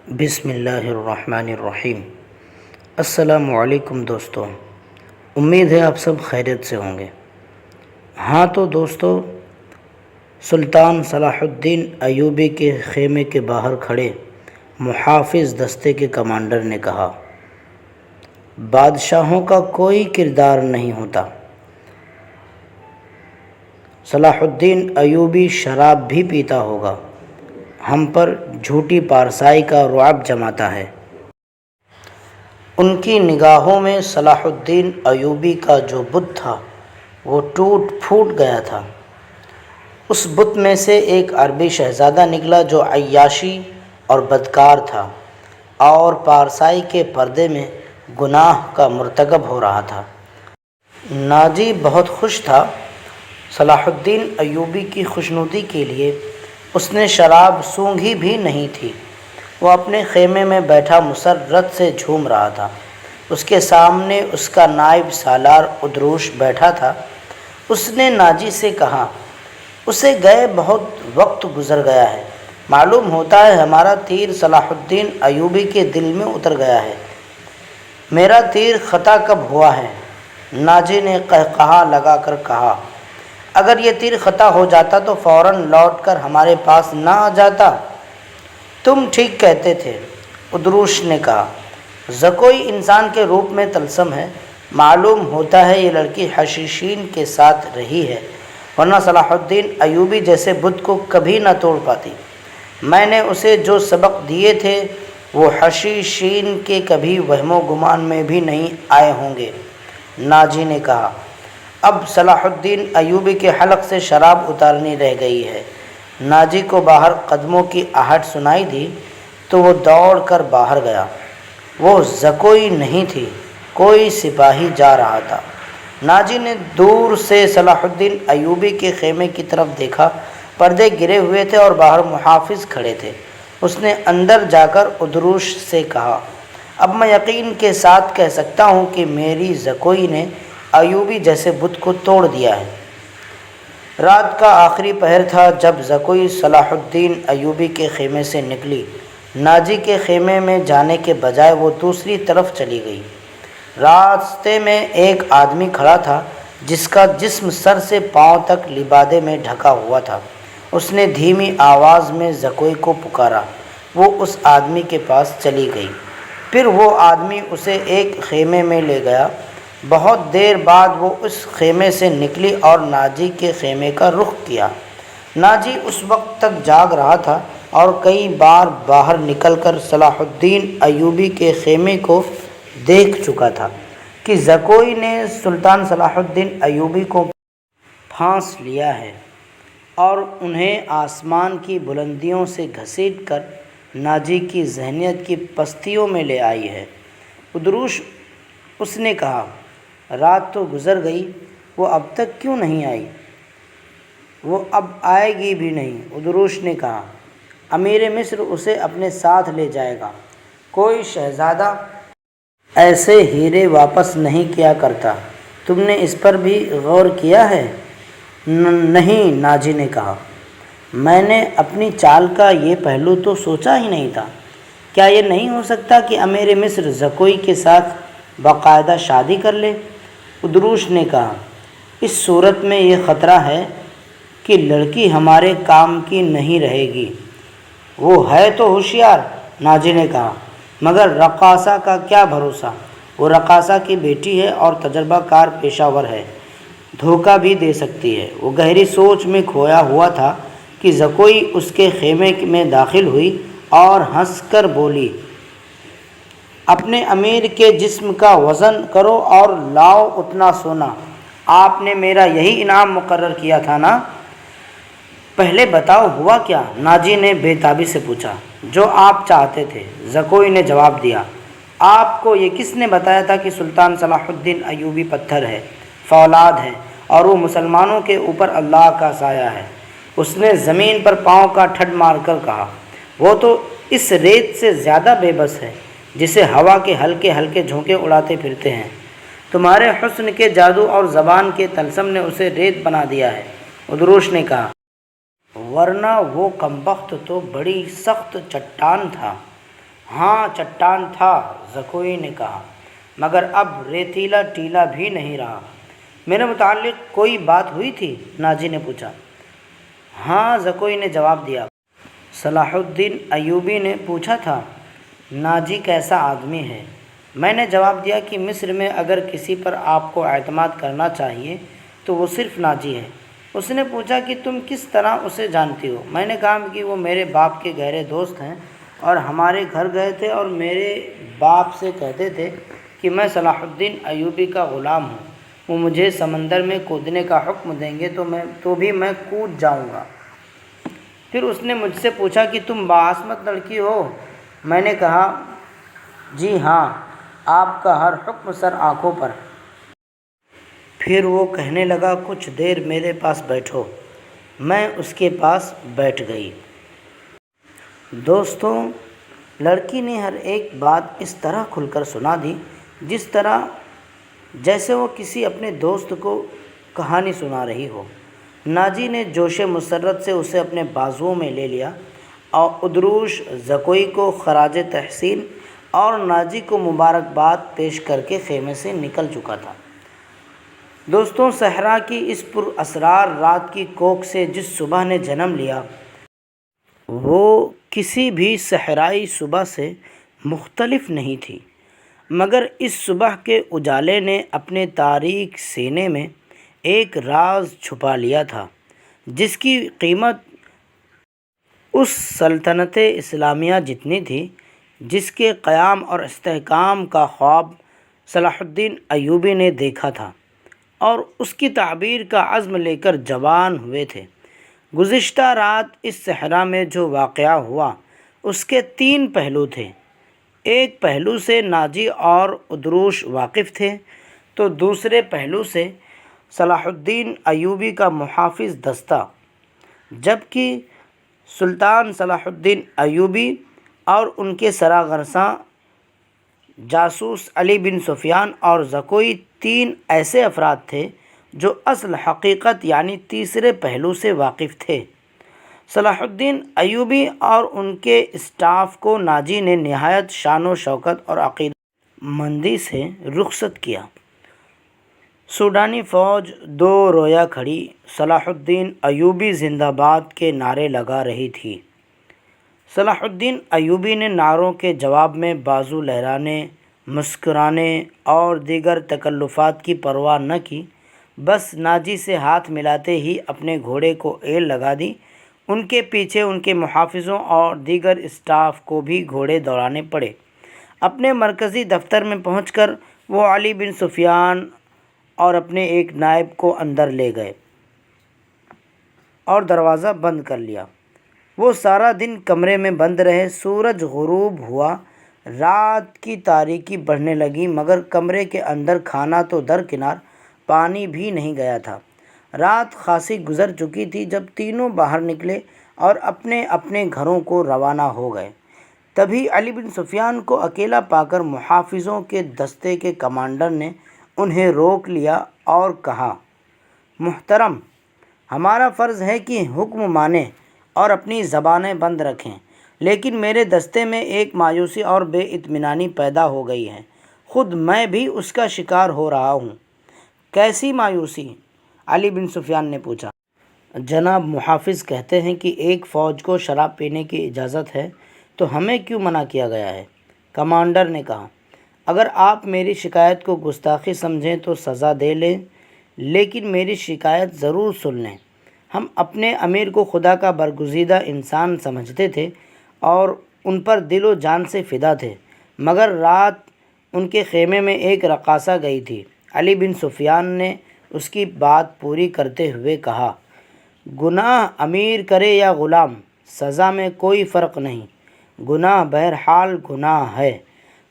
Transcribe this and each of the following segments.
بسم اللہ الرحمن الرحیم۔ السلام علیکم دوستو، امید ہے آپ سب خیریت سے ہوں گے۔ ہاں تو دوستو، سلطان صلاح الدین ایوبی کے خیمے کے باہر کھڑے محافظ دستے کے کمانڈر نے کہا، بادشاہوں کا کوئی کردار نہیں ہوتا۔ صلاح الدین ایوبی شراب بھی پیتا ہوگا، ہم پر جھوٹی پارسائی کا رعب جماتا ہے۔ ان کی نگاہوں میں صلاح الدین ایوبی کا جو بت تھا وہ ٹوٹ پھوٹ گیا تھا۔ اس بت میں سے ایک عربی شہزادہ نکلا جو عیاشی اور بدکار تھا اور پارسائی کے پردے میں گناہ کا مرتکب ہو رہا تھا۔ ناجی بہت خوش تھا۔ صلاح الدین ایوبی کی خوشنودی کے لیے اس نے شراب سونگھی بھی نہیں تھی۔ وہ اپنے خیمے میں بیٹھا مسرت سے جھوم رہا تھا۔ اس کے سامنے اس کا نائب سالار ادروش بیٹھا تھا۔ اس نے ناجی سے کہا، اسے گئے بہت وقت گزر گیا ہے، معلوم ہوتا ہے ہمارا تیر صلاح الدین ایوبی کے دل میں اتر گیا ہے۔ میرا تیر خطا کب ہوا ہے؟ ناجی نے قہقہا لگا کر کہا، اگر یہ تیر خطا ہو جاتا تو فوراً لوٹ کر ہمارے پاس نہ آ جاتا۔ تم ٹھیک کہتے تھے، ادروش نے کہا، زکوئی انسان کے روپ میں طلسم ہے، معلوم ہوتا ہے یہ لڑکی حشیشین کے ساتھ رہی ہے، ورنہ صلاح الدین ایوبی جیسے بت کو کبھی نہ توڑ پاتی۔ میں نے اسے جو سبق دیے تھے وہ حشیشین کے کبھی وہم و گمان میں بھی نہیں آئے ہوں گے۔ ناجی نے کہا، اب صلاح الدین ایوبی کے حلق سے شراب اتارنی رہ گئی ہے۔ ناجی کو باہر قدموں کی آہٹ سنائی دی تو وہ دوڑ کر باہر گیا۔ وہ زکوئی نہیں تھی، کوئی سپاہی جا رہا تھا۔ ناجی نے دور سے صلاح الدین ایوبی کے خیمے کی طرف دیکھا، پردے گرے ہوئے تھے اور باہر محافظ کھڑے تھے۔ اس نے اندر جا کر ادروش سے کہا، اب میں یقین کے ساتھ کہہ سکتا ہوں کہ میری زکوئی نے ایوبی جیسے بت کو توڑ دیا ہے۔ رات کا آخری پہر تھا جب زکوئی صلاح الدین ایوبی کے خیمے سے نکلی۔ ناجی کے خیمے میں جانے کے بجائے وہ دوسری طرف چلی گئی۔ راستے میں ایک آدمی کھڑا تھا جس کا جسم سر سے پاؤں تک لبادے میں ڈھکا ہوا تھا۔ اس نے دھیمی آواز میں زکوئی کو پکارا۔ وہ اس آدمی کے پاس چلی گئی۔ پھر وہ آدمی اسے ایک خیمے میں لے گیا۔ بہت دیر بعد وہ اس خیمے سے نکلی اور ناجی کے خیمے کا رخ کیا۔ ناجی اس وقت تک جاگ رہا تھا اور کئی بار باہر نکل کر صلاح الدین ایوبی کے خیمے کو دیکھ چکا تھا کہ زکوئی نے سلطان صلاح الدین ایوبی کو پھانس لیا ہے اور انہیں آسمان کی بلندیوں سے گھسیٹ کر ناجی کی ذہنیت کی پستیوں میں لے آئی ہے۔ ادروش، اس نے کہا، رات تو گزر گئی، وہ اب تک کیوں نہیں آئی؟ وہ اب آئے گی بھی نہیں۔ ادروش نے کہا، امیر مصر اسے اپنے ساتھ لے جائے گا۔ کوئی شہزادہ ایسے ہیرے واپس نہیں کیا کرتا۔ تم نے اس پر بھی غور کیا ہے؟ نہیں، ناجی نے کہا، میں نے اپنی چال کا یہ پہلو تو سوچا ہی نہیں تھا۔ کیا یہ نہیں ہو سکتا کہ امیر مصر زکوئی کے ساتھ باقاعدہ شادی کر لے؟ ادروش نے کہا، اس صورت میں یہ خطرہ ہے کہ لڑکی ہمارے کام کی نہیں رہے گی۔ وہ ہے تو ہوشیار، ناجی نے کہا، مگر رقاصہ کا کیا بھروسہ؟ وہ رقاصہ کی بیٹی ہے اور تجربہ کار پیشہ ور ہے، دھوکہ بھی دے سکتی ہے۔ وہ گہری سوچ میں کھویا ہوا تھا کہ زکوئی اس کے خیمے میں داخل ہوئی اور ہنس کر بولی، اپنے امیر کے جسم کا وزن کرو اور لاؤ اتنا سونا۔ آپ نے میرا یہی انعام مقرر کیا تھا نا؟ پہلے بتاؤ ہوا کیا؟ ناجی نے بے تابی سے پوچھا۔ جو آپ چاہتے تھے، زکوئی نے جواب دیا۔ آپ کو یہ کس نے بتایا تھا کہ سلطان صلاح الدین ایوبی پتھر ہے، فولاد ہے اور وہ مسلمانوں کے اوپر اللہ کا سایہ ہے؟ اس نے زمین پر پاؤں کا ٹھڈ مار کر کہا، وہ تو اس ریت سے زیادہ بے بس ہے جسے ہوا کے ہلکے ہلکے جھونکے اڑاتے پھرتے ہیں۔ تمہارے حسن کے جادو اور زبان کے طلسم نے اسے ریت بنا دیا ہے۔ ادروش نے کہا، ورنہ وہ کمبخت تو بڑی سخت چٹان تھا۔ ہاں چٹان تھا، زکوئی نے کہا، مگر اب ریتیلا ٹیلا بھی نہیں رہا۔ میرے متعلق کوئی بات ہوئی تھی؟ ناجی نے پوچھا۔ ہاں، زکوئی نے جواب دیا۔ صلاح الدین ایوبی نے پوچھا تھا، ناجی کیسا آدمی ہے؟ میں نے جواب دیا کہ مصر میں اگر کسی پر آپ کو اعتماد کرنا چاہیے تو وہ صرف ناجی ہے۔ اس نے پوچھا کہ تم کس طرح اسے جانتی ہو؟ میں نے کہا کہ وہ میرے باپ کے گہرے دوست ہیں اور ہمارے گھر گئے تھے اور میرے باپ سے کہتے تھے کہ میں صلاح الدین ایوبی کا غلام ہوں، وہ مجھے سمندر میں کودنے کا حکم دیں گے تو بھی میں کود جاؤں گا۔ پھر اس نے مجھ سے پوچھا کہ تم باعصمت لڑکی ہو؟ میں نے کہا جی ہاں، آپ کا ہر حکم سر آنکھوں پر۔ پھر وہ کہنے لگا، کچھ دیر میرے پاس بیٹھو۔ میں اس کے پاس بیٹھ گئی۔ دوستوں، لڑکی نے ہر ایک بات اس طرح کھل کر سنا دی جس طرح جیسے وہ کسی اپنے دوست کو کہانی سنا رہی ہو۔ ناجی نے جوش مسرت سے اسے اپنے بازوؤں میں لے لیا اور ادروش زکوئی کو خراج تحسین اور ناجی کو مبارکباد پیش کر کے خیمے سے نکل چکا تھا۔ دوستوں، صحرا کی اس پر اسرار رات کی کوکھ سے جس صبح نے جنم لیا وہ کسی بھی صحرائی صبح سے مختلف نہیں تھی، مگر اس صبح کے اجالے نے اپنے تاریک سینے میں ایک راز چھپا لیا تھا جس کی قیمت اس سلطنت اسلامیہ جتنی تھی جس کے قیام اور استحکام کا خواب صلاح الدین ایوبی نے دیکھا تھا اور اس کی تعبیر کا عزم لے کر جوان ہوئے تھے۔ گزشتہ رات اس صحرا میں جو واقعہ ہوا اس کے 3 پہلو تھے۔ ایک پہلو سے ناجی اور ادروش واقف تھے تو دوسرے پہلو سے صلاح الدین ایوبی کا محافظ دستہ، جبکہ سلطان صلاح الدین ایوبی اور ان کے سراغرساں جاسوس علی بن سفیان اور زکوئی 3 ایسے افراد تھے جو اصل حقیقت یعنی تیسرے پہلو سے واقف تھے۔ صلاح الدین ایوبی اور ان کے اسٹاف کو ناجی نے نہایت شان و شوکت اور عقیدت مندی سے رخصت کیا۔ سوڈانی فوج 2 رویا کھڑی صلاح الدین ایوبی زندہ باد کے نعرے لگا رہی تھی۔ صلاح الدین ایوبی نے نعروں کے جواب میں بازو لہرانے، مسکرانے اور دیگر تکلفات کی پرواہ نہ کی، بس ناجی سے ہاتھ ملاتے ہی اپنے گھوڑے کو ایل لگا دی۔ ان کے پیچھے ان کے محافظوں اور دیگر اسٹاف کو بھی گھوڑے دوڑانے پڑے۔ اپنے مرکزی دفتر میں پہنچ کر وہ علی بن سفیان اور اپنے ایک نائب کو اندر لے گئے اور دروازہ بند کر لیا۔ وہ سارا دن کمرے میں بند رہے۔ سورج غروب ہوا، رات کی تاریکی بڑھنے لگی، مگر کمرے کے اندر کھانا تو درکنار پانی بھی نہیں گیا تھا۔ رات خاصی گزر چکی تھی جب تینوں باہر نکلے اور اپنے اپنے گھروں کو روانہ ہو گئے۔ تبھی علی بن سفیان کو اکیلا پا کر محافظوں کے دستے کے کمانڈر نے انہیں روک لیا اور کہا، محترم، ہمارا فرض ہے کہ حکم مانیں اور اپنی زبانیں بند رکھیں، لیکن میرے دستے میں ایک مایوسی اور بے اطمینانی پیدا ہو گئی ہے۔ خود میں بھی اس کا شکار ہو رہا ہوں۔ کیسی مایوسی؟ علی بن سفیان نے پوچھا۔ جناب محافظ کہتے ہیں کہ ایک فوج کو شراب پینے کی اجازت ہے تو ہمیں کیوں منع کیا گیا ہے؟ کمانڈر نے کہا، اگر آپ میری شکایت کو گستاخی سمجھیں تو سزا دے لیں، لیکن میری شکایت ضرور سن لیں۔ ہم اپنے امیر کو خدا کا برگزیدہ انسان سمجھتے تھے اور ان پر دل و جان سے فدا تھے، مگر رات ان کے خیمے میں ایک رقاصہ گئی تھی۔ علی بن سفیان نے اس کی بات پوری کرتے ہوئے کہا، گناہ امیر کرے یا غلام، سزا میں کوئی فرق نہیں، گناہ بہرحال گناہ ہے،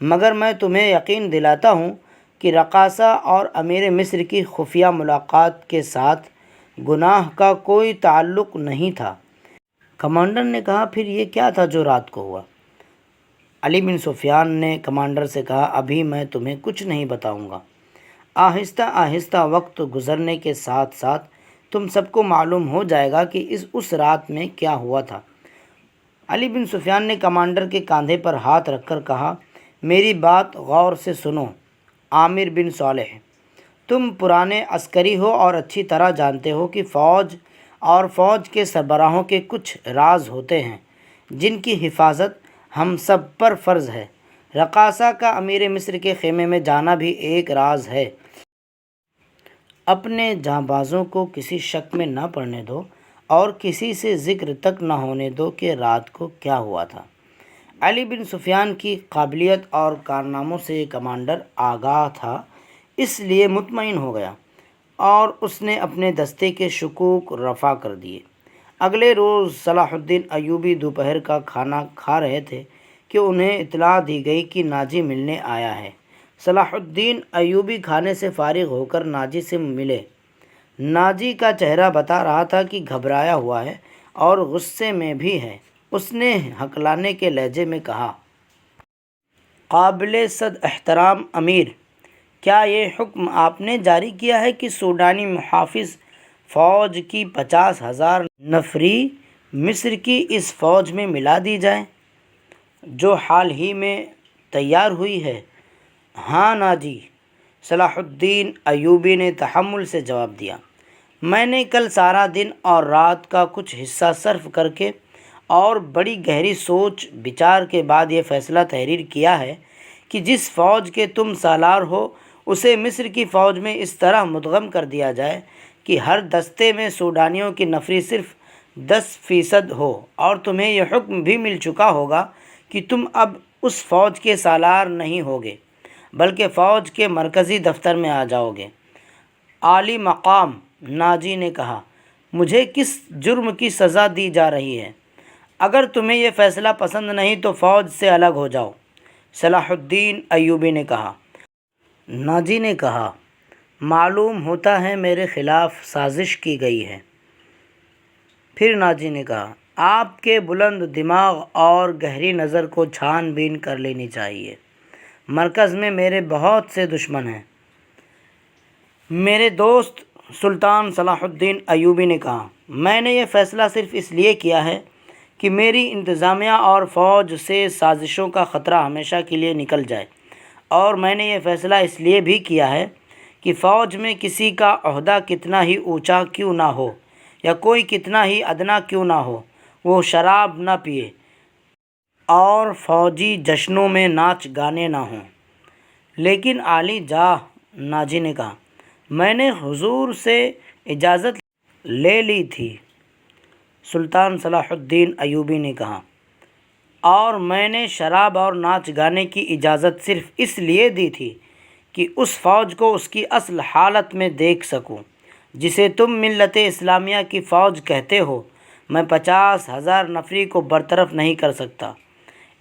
مگر میں تمہیں یقین دلاتا ہوں کہ رقاصہ اور امیر مصر کی خفیہ ملاقات کے ساتھ گناہ کا کوئی تعلق نہیں تھا۔ کمانڈر نے کہا، پھر یہ کیا تھا جو رات کو ہوا؟ علی بن سفیان نے کمانڈر سے کہا، ابھی میں تمہیں کچھ نہیں بتاؤں گا، آہستہ آہستہ وقت گزرنے کے ساتھ ساتھ تم سب کو معلوم ہو جائے گا کہ اس رات میں کیا ہوا تھا۔ علی بن سفیان نے کمانڈر کے کاندھے پر ہاتھ رکھ کر کہا، میری بات غور سے سنو عامر بن صالح، تم پرانے عسکری ہو اور اچھی طرح جانتے ہو کہ فوج کے سربراہوں کے کچھ راز ہوتے ہیں جن کی حفاظت ہم سب پر فرض ہے۔ رقاصہ کا امیر مصر کے خیمے میں جانا بھی ایک راز ہے۔ اپنے جانبازوں کو کسی شک میں نہ پڑنے دو اور کسی سے ذکر تک نہ ہونے دو کہ رات کو کیا ہوا تھا۔ علی بن سفیان کی قابلیت اور کارناموں سے یہ کمانڈر آگاہ تھا، اس لیے مطمئن ہو گیا اور اس نے اپنے دستے کے شکوک رفع کر دیے۔ اگلے روز صلاح الدین ایوبی دوپہر کا کھانا کھا رہے تھے کہ انہیں اطلاع دی گئی کہ ناجی ملنے آیا ہے۔ صلاح الدین ایوبی کھانے سے فارغ ہو کر ناجی سے ملے۔ ناجی کا چہرہ بتا رہا تھا کہ گھبرایا ہوا ہے اور غصے میں بھی ہے۔ اس نے ہکلانے کے لہجے میں کہا، قابل صد احترام امیر، کیا یہ حکم آپ نے جاری کیا ہے کہ سوڈانی محافظ فوج کی 50,000 نفری مصر کی اس فوج میں ملا دی جائیں جو حال ہی میں تیار ہوئی ہے؟ ہاں ناجی، صلاح الدین ایوبی نے تحمل سے جواب دیا، میں نے کل سارا دن اور رات کا کچھ حصہ صرف کر کے اور بڑی گہری سوچ بچار کے بعد یہ فیصلہ تحریر کیا ہے کہ جس فوج کے تم سالار ہو اسے مصر کی فوج میں اس طرح مدغم کر دیا جائے کہ ہر دستے میں سوڈانیوں کی نفری صرف 10% ہو، اور تمہیں یہ حکم بھی مل چکا ہوگا کہ تم اب اس فوج کے سالار نہیں ہوگے بلکہ فوج کے مرکزی دفتر میں آ جاؤ گے۔ عالی مقام، ناجی نے کہا، مجھے کس جرم کی سزا دی جا رہی ہے؟ اگر تمہیں یہ فیصلہ پسند نہیں تو فوج سے الگ ہو جاؤ، صلاح الدین ایوبی نے کہا۔ ناجی نے کہا، معلوم ہوتا ہے میرے خلاف سازش کی گئی ہے۔ پھر ناجی نے کہا، آپ کے بلند دماغ اور گہری نظر کو چھان بین کر لینی چاہیے۔ مرکز میں میرے بہت سے دشمن ہیں۔ میرے دوست سلطان صلاح الدین ایوبی نے کہا، میں نے یہ فیصلہ صرف اس لیے کیا ہے کہ میری انتظامیہ اور فوج سے سازشوں کا خطرہ ہمیشہ کے لیے نکل جائے، اور میں نے یہ فیصلہ اس لیے بھی کیا ہے کہ فوج میں کسی کا عہدہ کتنا ہی اونچا کیوں نہ ہو یا کوئی کتنا ہی ادنا کیوں نہ ہو، وہ شراب نہ پیے اور فوجی جشنوں میں ناچ گانے نہ ہوں۔ لیکن عالی جاہ، ناجی نے کہا، میں نے حضور سے اجازت لے لی تھی۔ سلطان صلاح الدین ایوبی نے کہا، اور میں نے شراب اور ناچ گانے کی اجازت صرف اس لیے دی تھی کہ اس فوج کو اس کی اصل حالت میں دیکھ سکوں جسے تم ملت اسلامیہ کی فوج کہتے ہو۔ میں 50,000 نفری کو برطرف نہیں کر سکتا،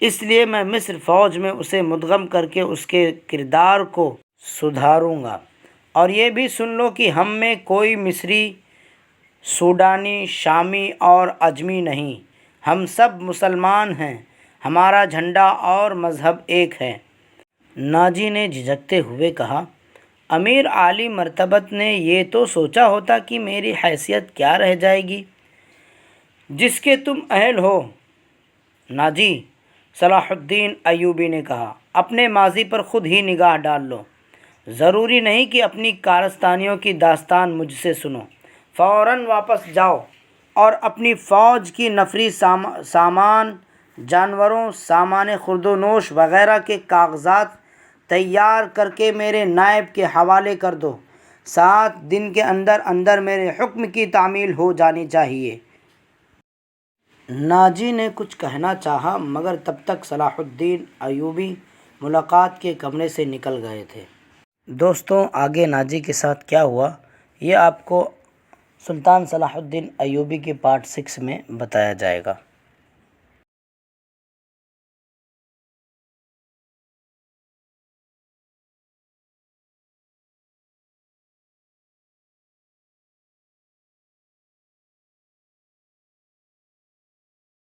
اس لیے میں مصر فوج میں اسے مدغم کر کے اس کے کردار کو سدھاروں گا۔ اور یہ بھی سن لو کہ ہم میں کوئی مصری، سوڈانی، شامی اور عجمی نہیں، ہم سب مسلمان ہیں، ہمارا جھنڈا اور مذہب ایک ہے۔ ناجی نے جھجکتے ہوئے کہا، امیر عالی مرتبت نے یہ تو سوچا ہوتا کہ میری حیثیت کیا رہ جائے گی جس کے تم اہل ہو۔ ناجی، صلاح الدین ایوبی نے کہا، اپنے ماضی پر خود ہی نگاہ ڈال لو، ضروری نہیں کہ اپنی کارستانیوں کی داستان مجھ سے سنو۔ فوراً واپس جاؤ اور اپنی فوج کی نفری سامان، جانوروں، سامان خورد و نوش وغیرہ کے کاغذات تیار کر کے میرے نائب کے حوالے کر دو۔ 7 دن کے اندر اندر میرے حکم کی تعمیل ہو جانی چاہیے۔ ناجی نے کچھ کہنا چاہا مگر تب تک صلاح الدین ایوبی ملاقات کے کمرے سے نکل گئے تھے۔ دوستوں، آگے ناجی کے ساتھ کیا ہوا یہ آپ کو سلطان صلاح الدین ایوبی کے پارٹ 6 میں بتایا جائے گا۔